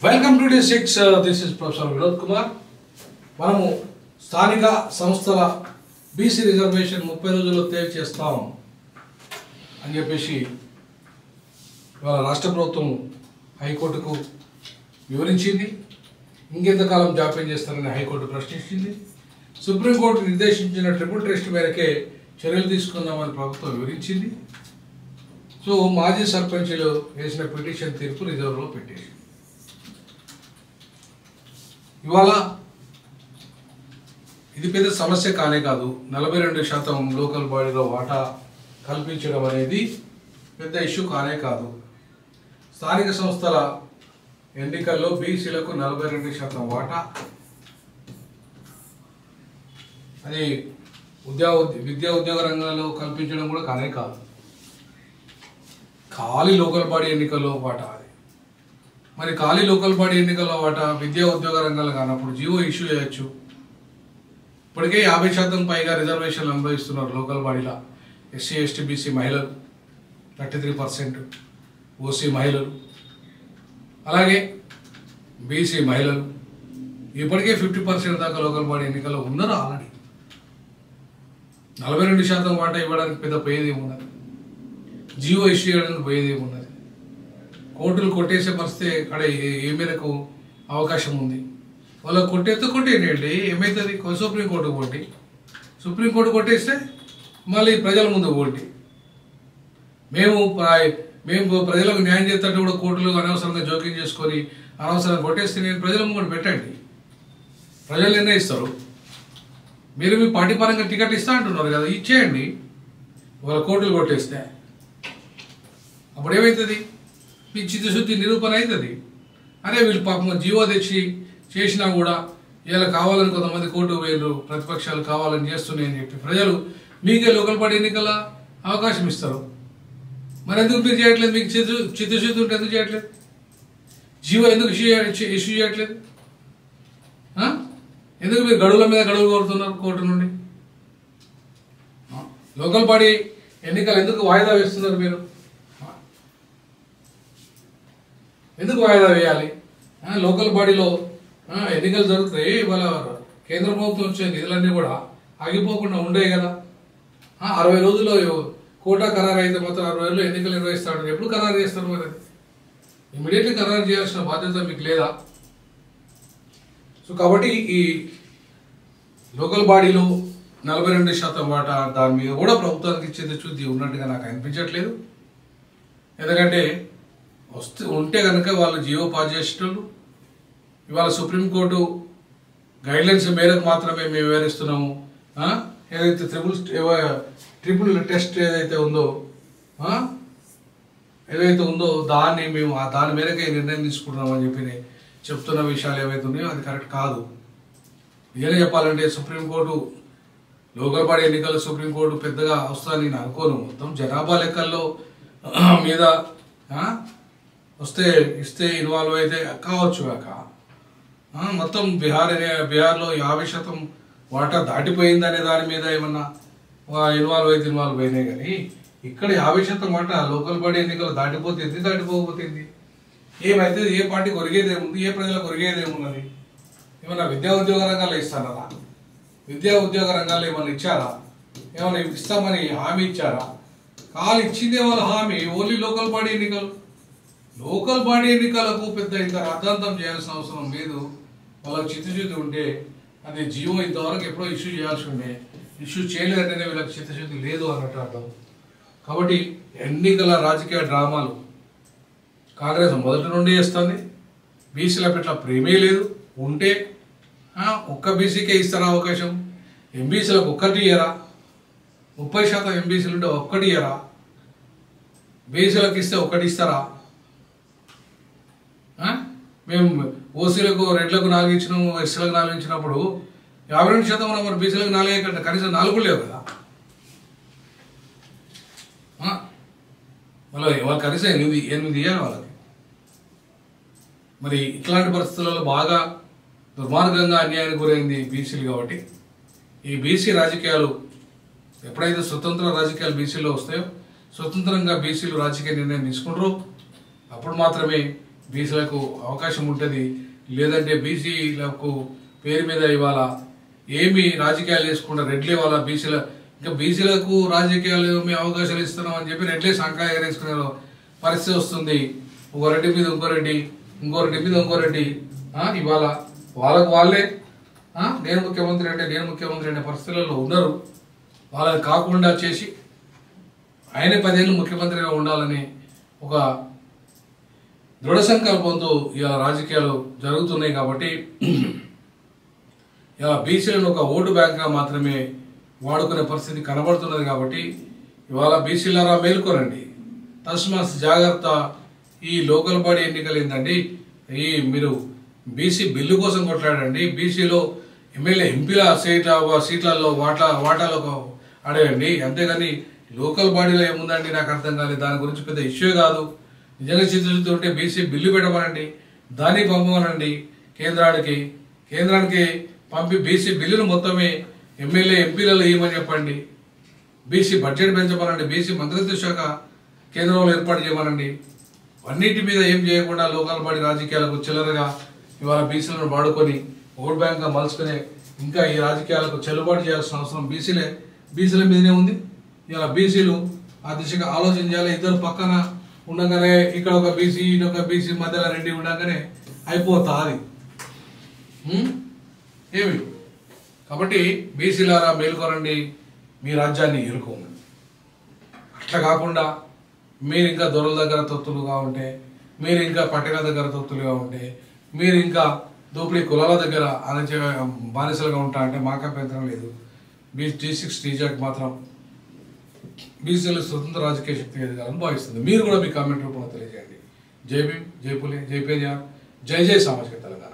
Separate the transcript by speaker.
Speaker 1: Welcome to day 6 this is professor Vinod Kumar. మనము స్థానిక సంస్థల బీసీ రిజర్వేషన్ 30 రోజుల్లో తేల్చేస్తాం అని చెప్పేసి ఇవాళ రాష్ట్ర ప్రభుత్వం హైకోర్టుకు వివరించింది. ఇంకెంతకాలం జాప్యం చేస్తారని హైకోర్టు ప్రశ్నించింది. సుప్రీంకోర్టు నిర్దేశించిన ట్రిపుల్ టెస్ట్ మేరకే చర్యలు తీసుకుందామని ప్రభుత్వం వివరించింది. సో మాజీ సర్పంచ్లు వేసిన పిటిషన్ తీర్పు రిజర్వ్లో పెట్టేసి ఇవాళ ఇది పెద్ద సమస్య కానే కాదు. 42% లోకల్ బాడీలో వాటా కల్పించడం అనేది పెద్ద ఇష్యూ కానే కాదు. స్థానిక సంస్థల ఎన్నికల్లో బీసీలకు 42% వాటా, అది విద్యా ఉద్యోగ రంగంలో కల్పించడం కూడా కానే కాదు. ఖాళీ లోకల్ బాడీ ఎన్నికల్లో వాటా. మరి ఖాళీ లోకల్ బాడీ ఎన్నికల్లో వాటా విద్యా ఉద్యోగ రంగాలు కానప్పుడు జీవో ఇష్యూ చేయొచ్చు. ఇప్పటికే 50% పైగా రిజర్వేషన్లు అనుభవిస్తున్నారు లోకల్ బాడీలో. ఎస్సీ ఎస్టీ బీసీ మహిళలు 33%, ఓసీ మహిళలు, అలాగే బీసీ మహిళలు ఇప్పటికే 50% దాకా లోకల్ బాడీ ఎన్నికల్లో ఉన్నారు ఆల్రెడీ. 42% వాటా ఇవ్వడానికి పెద్ద పోయేది ఏమున్నది, జీవో ఇష్యూ చేయడానికి పోయేది ఏమున్నది. కోర్టులు కొట్టేసే పరిస్థితి అక్కడ ఏ మేరకు అవకాశం ఉంది. వాళ్ళకి కొట్టేయండి, ఏమవుతుంది? సుప్రీంకోర్టు కొట్టి, సుప్రీంకోర్టు కొట్టేస్తే మళ్ళీ ప్రజల ముందు కొట్టి మేము ప్రజలకు న్యాయం చేస్తుంటే కూడా కోర్టులు అనవసరంగా జోక్యం చేసుకొని అనవసరంగా కొట్టేస్తే నేను ప్రజల ముందు పెట్టండి, ప్రజలు నిర్ణయిస్తారు. మీరు మీ పార్టీ పరంగా టికెట్ ఇస్తా అంటున్నారు కదా, ఇచ్చేయండి. వాళ్ళ కోర్టులు కొట్టేస్తే అప్పుడు ఏమవుతుంది? మీ చిత్తశుద్ధి నిరూపణ అవుతుంది. అరే వీళ్ళు పాపం జీవో తెచ్చి చేసినా కూడా ఇలా కావాలని కొంతమంది కోర్టు వేరు ప్రతిపక్షాలు కావాలని చేస్తున్నాయని చెప్పి ప్రజలు మీకే లోకల్ బాడీ ఎన్నికల అవకాశం ఇస్తారు. మరి ఎందుకు మీరు చేయట్లేదు? మీకు చిత్తశుద్ధి ఉంటే ఎందుకు చేయట్లేదు? జీవో ఎందుకు ఇష్యూ చేయట్లేదు? ఎందుకు మీరు గడువుల మీద గడువులు కోరుతున్నారు కోర్టు నుండి? లోకల్ బాడీ ఎన్నికలు ఎందుకు వాయిదా వేస్తున్నారు? మీరు ఎందుకు వాయిదా వేయాలి? లోకల్ బాడీలో ఎన్నికలు జరుగుతాయి. ఇవాళ కేంద్ర ప్రభుత్వం వచ్చే నిధులన్నీ కూడా ఆగిపోకుండా ఉండే కదా. 60 రోజుల్లో కోటా ఖరారు అయితే మాత్రం 60 రోజుల్లో ఎన్నికలు నిర్వహిస్తాడు. ఎప్పుడు ఖరారు చేస్తారు? మరి ఇమీడియట్లీ ఖరారు చేయాల్సిన బాధ్యత మీకు లేదా? సో కాబట్టి ఈ లోకల్ బాడీలో 42% వాటా దాని మీద కూడా ప్రభుత్వానికి చిత్తశుద్ధి ఉన్నట్టుగా నాకు అనిపించట్లేదు. ఎందుకంటే ఉంటే కనుక వాళ్ళు జీవో పాస్ చేసేటోళ్ళు. ఇవాళ సుప్రీంకోర్టు గైడ్లైన్స్ మేరకు మాత్రమే మేము వివరిస్తున్నాము. ఏదైతే ట్రిపుల్ టెస్ట్ ఏదైతే ఉందో దాన్ని మేము దాని మేరకే నిర్ణయం తీసుకుంటున్నామని చెప్పి చెప్తున్న విషయాలు ఏవైతే ఉన్నాయో అది కరెక్ట్ కాదు. నిజంగా చెప్పాలంటే సుప్రీంకోర్టు లోకల్ బాడీ ఎన్నికల్లో సుప్రీంకోర్టు పెద్దగా వస్తుందని నేను అనుకోను. మొత్తం జనాభా లెక్కల్లో మీద ఇస్తే ఇన్వాల్వ్ అయితే కావచ్చు కాక మొత్తం బీహార్లో 50% వాటా దాటిపోయిందనే దాని మీద ఏమన్నా ఇన్వాల్వ్ అయినాయి. కానీ ఇక్కడ 50% వాటా లోకల్ బాడీ ఎన్నికలు దాటిపోతుంది, దాటిపోతుంది. ఏమైతే ఏ పార్టీకి ఒరిగేది ఏముంది? ఏ ప్రజలకు ఒరిగేది ఏమున్నది? ఏమన్నా విద్యా ఉద్యోగ రంగాల్లో ఇస్తారా? విద్యా ఉద్యోగ రంగాల్లో ఏమన్నా ఇచ్చారా? ఏమైనా ఇస్తామని హామీ ఇచ్చారా? కాలు ఇచ్చిందే వాళ్ళ హామీ ఓన్లీ లోకల్ బాడీ ఎన్నికలు. లోకల్ బాడీ ఎన్నికలకు పెద్ద ఇంత అర్థాంతం చేయాల్సిన అవసరం లేదు. వాళ్ళకి చిత్తశుద్ధి ఉంటే అది జీవో ఇంతవరకు ఎప్పుడో ఇష్యూ చేయాల్సి ఉండే, ఇష్యూ చేయలేదంటేనే వీళ్ళకి చిత్తశుద్ధి లేదు అన్నట్టు అర్థం. కాబట్టి ఎన్నికల రాజకీయ డ్రామాలు కాంగ్రెస్ మొదటి నుండి చేస్తుంది. బీసీల పట్ల ప్రేమే లేదు. ఉంటే ఒక్క బీసీకే ఇస్తారా అవకాశం? ఎంబీసీలకు ఒక్కటి ఇయ్యరా? 30% ఎంబీసీలు ఉంటే ఒక్కటి ఇయ్యరా? బీసీలకు ఇస్తే ఒక్కటి ఇస్తారా? మేము ఓసీలకు 2లకు 4 ఇచ్చినాము, ఎస్సీలకు 4 ఇచ్చినప్పుడు 52% మనం మరి బీసీలకు 4 కంటే కనీసం 4 లేవు కదా. వాళ్ళకి కనీసం 8 ఇవ్వాలి వాళ్ళకి. మరి ఇట్లాంటి పరిస్థితులలో బాగా దుర్మార్గంగా అన్యాయానికి గురైంది బీసీలు. కాబట్టి ఈ బీసీ రాజకీయాలు ఎప్పుడైతే స్వతంత్ర రాజకీయాలు బీసీలో వస్తాయో, స్వతంత్రంగా బీసీలు రాజకీయ నిర్ణయం తీసుకుంటారో అప్పుడు మాత్రమే బీసీలకు అవకాశం ఉంటుంది. లేదంటే బీసీలకు పేరు మీద ఇవాళ ఏమి రాజకీయాలు చేసుకుంటా రెడ్లే వాళ్ళ బీసీల ఇంకా బీసీలకు రాజకీయాలు మీ అవకాశాలు ఇస్తున్నాం అని చెప్పి రెడ్లే సంఖ్య ఎగరేసుకునే పరిస్థితి వస్తుంది. ఒక రెడ్డి మీద ఇంకో రెడ్డి, ఇంకో రెడ్డి మీద ఇంకో రెడ్డి. ఇవాళ వాళ్ళకు వాళ్ళే నేను ముఖ్యమంత్రి అంటే నేను ముఖ్యమంత్రి అనే పరిస్థితులలో ఉన్నారు. వాళ్ళని కాకుండా చేసి ఆయన 10 ఏళ్ళు ముఖ్యమంత్రిగా ఉండాలని ఒక దృఢ సంకల్పంతో ఇలా రాజకీయాలు జరుగుతున్నాయి. కాబట్టి ఇలా బీసీలను ఒక ఓటు బ్యాంక్గా మాత్రమే వాడుకునే పరిస్థితి కనబడుతున్నది. కాబట్టి ఇవాళ బీసీలారా మేల్కోరండి, తస్మాత్ జాగ్రత్త. ఈ లోకల్ బాడీ ఎన్నికలు ఏందండి, మీరు బీసీ బిల్లు కోసం కొట్లాడండి. బీసీలో ఎమ్మెల్యే ఎంపీల సీట్లలో వాటాలో అడగండి. అంతేగాని లోకల్ బాడీలో ఏముందండి నాకు అర్థం కాలేదు. దాని గురించి పెద్ద ఇష్యూ కాదు. నిజంగా చిత్రచూస్తూ ఉంటే బీసీ బిల్లు పెట్టమనండి, దాన్ని పంపమనండి కేంద్రానికి పంపి బీసీ బిల్లును మొత్తమే ఎమ్మెల్యే ఎంపీలలో ఇవ్వమని చెప్పండి. బీసీ బడ్జెట్ పెంచమనండి, బీసీ మంత్రిత్వ శాఖ కేంద్రంలో ఏర్పాటు చేయమనండి. అన్నిటి మీద ఏం చేయకుండా లోకల్ బాడీ రాజకీయాలకు చిల్లరగా ఇవాళ బీసీలను వాడుకొని ఓట్ బ్యాంక్గా మలుచుకునే ఇంకా ఈ రాజకీయాలకు చెల్లుబాటు చేయాల్సిన అవసరం బీసీల మీదనే ఉంది. ఇలా బీసీలు ఆ దిశగా ఆలోచన చేయాలి. ఇద్దరు పక్కన ఉండగానే ఇక్కడ ఒక బీసీ ఒక బీసీ మధ్యలో రెడ్డి ఉండగానే అయిపోతుంది ఏమి. కాబట్టి బీసీలారా మేల్కోరండి, మీ రాజ్యాన్ని ఎరుకోండి. అట్లా కాకుండా మీరు ఇంకా దొరల దగ్గర తొత్తులుగా ఉంటే, మీరు ఇంకా పట్టణ దగ్గర తొత్తులుగా ఉంటే, మీరు ఇంకా దోపిడీ కులాల దగ్గర బానిసలుగా ఉంటా అంటే మాకు అభ్యంతరం లేదు. G6 టీజాక్ మాత్రం బీసీలు స్వతంత్ర రాజకీయ శక్తి ఎదగాలని భావిస్తుంది. మీరు కూడా మీ కామెంట్ రూపంలో తెలియజేయండి. జై భీమ్, జై పులే, జై పెరియార్, జై జై సామాజిక తెలంగాణ.